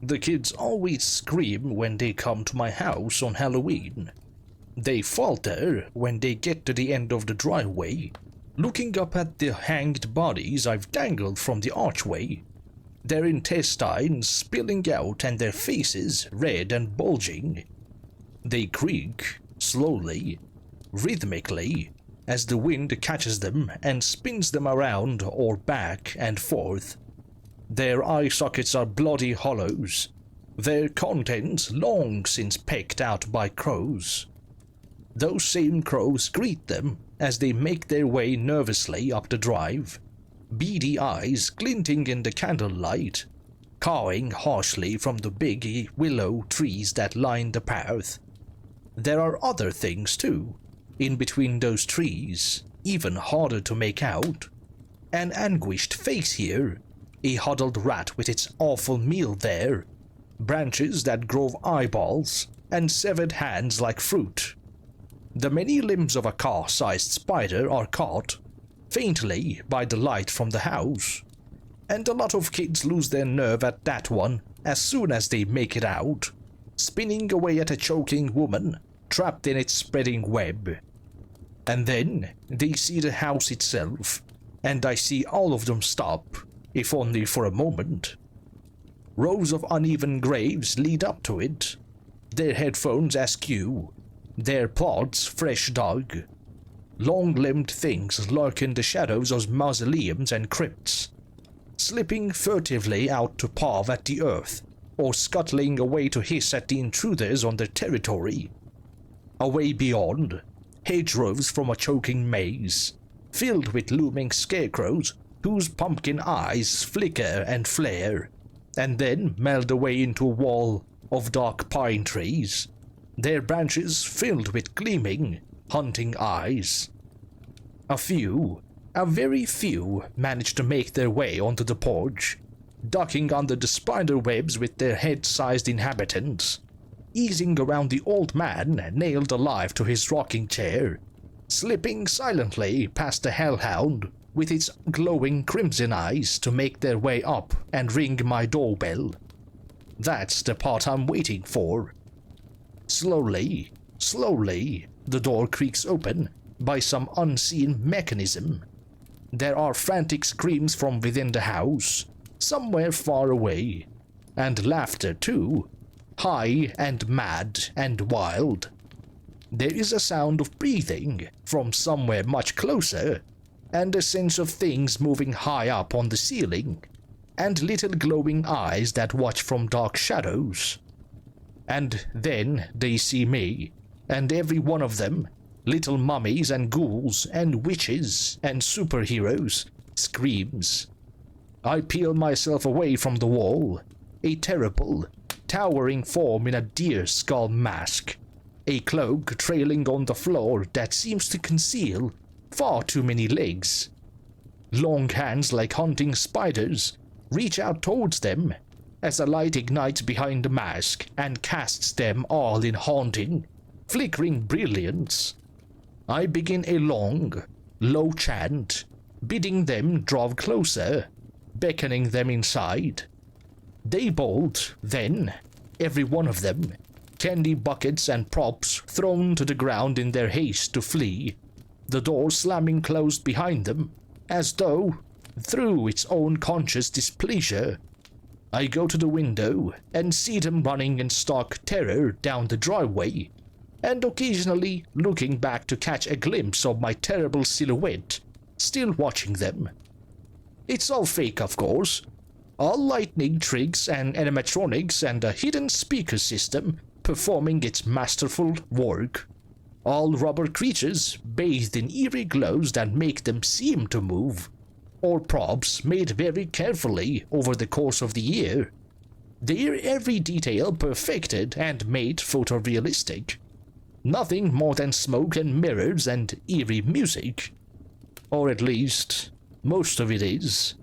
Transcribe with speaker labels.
Speaker 1: The kids always scream when they come to my house on Halloween. They falter when they get to the end of the driveway, looking up at the hanged bodies I've dangled from the archway, their intestines spilling out and their faces red and bulging. They creak, slowly, rhythmically, as the wind catches them and spins them around or back and forth. Their eye sockets are bloody hollows, their contents long since pecked out by crows. Those same crows greet them as they make their way nervously up the drive, beady eyes glinting in the candlelight, cawing harshly from the big willow trees that line the path. There are other things too, in between those trees, even harder to make out. An anguished face here, a huddled rat with its awful meal there, branches that grow eyeballs, and severed hands like fruit. The many limbs of a car-sized spider are caught, faintly, by the light from the house, and a lot of kids lose their nerve at that one as soon as they make it out, spinning away at a choking woman trapped in its spreading web. And then they see the house itself, and I see all of them stop, if only for a moment. Rows of uneven graves lead up to it, their headphones askew, their pods fresh dug. Long-limbed things lurk in the shadows of mausoleums and crypts, slipping furtively out to paw at the earth, or scuttling away to hiss at the intruders on their territory. Away beyond, hedgerows from a choking maze, filled with looming scarecrows whose pumpkin eyes flicker and flare, and then meld away into a wall of dark pine trees, their branches filled with gleaming, hunting eyes. A few, a very few, manage to make their way onto the porch, ducking under the spider webs with their head-sized inhabitants, easing around the old man nailed alive to his rocking chair, slipping silently past the hellhound with its glowing crimson eyes to make their way up and ring my doorbell. That's the part I'm waiting for. Slowly, slowly, the door creaks open by some unseen mechanism. There are frantic screams from within the house, somewhere far away, and laughter too, high and mad and wild. There is a sound of breathing from somewhere much closer, and a sense of things moving high up on the ceiling, and little glowing eyes that watch from dark shadows. And then they see me, and every one of them, little mummies and ghouls and witches and superheroes, screams. I peel myself away from the wall, a terrible, towering form in a deer skull mask, a cloak trailing on the floor that seems to conceal far too many legs. Long hands like hunting spiders reach out towards them as a light ignites behind the mask and casts them all in haunting, flickering brilliance. I begin a long, low chant, bidding them draw closer, beckoning them inside. They bolt, then, every one of them, candy buckets and props thrown to the ground in their haste to flee, the door slamming closed behind them, as though, through its own conscious displeasure. I go to the window and see them running in stark terror down the driveway, and occasionally looking back to catch a glimpse of my terrible silhouette, still watching them. It's all fake, of course. All lightning tricks and animatronics and a hidden speaker system performing its masterful work. All rubber creatures bathed in eerie glows that make them seem to move, or props made very carefully over the course of the year. Their every detail perfected and made photorealistic. Nothing more than smoke and mirrors and eerie music. Or at least, most of it is.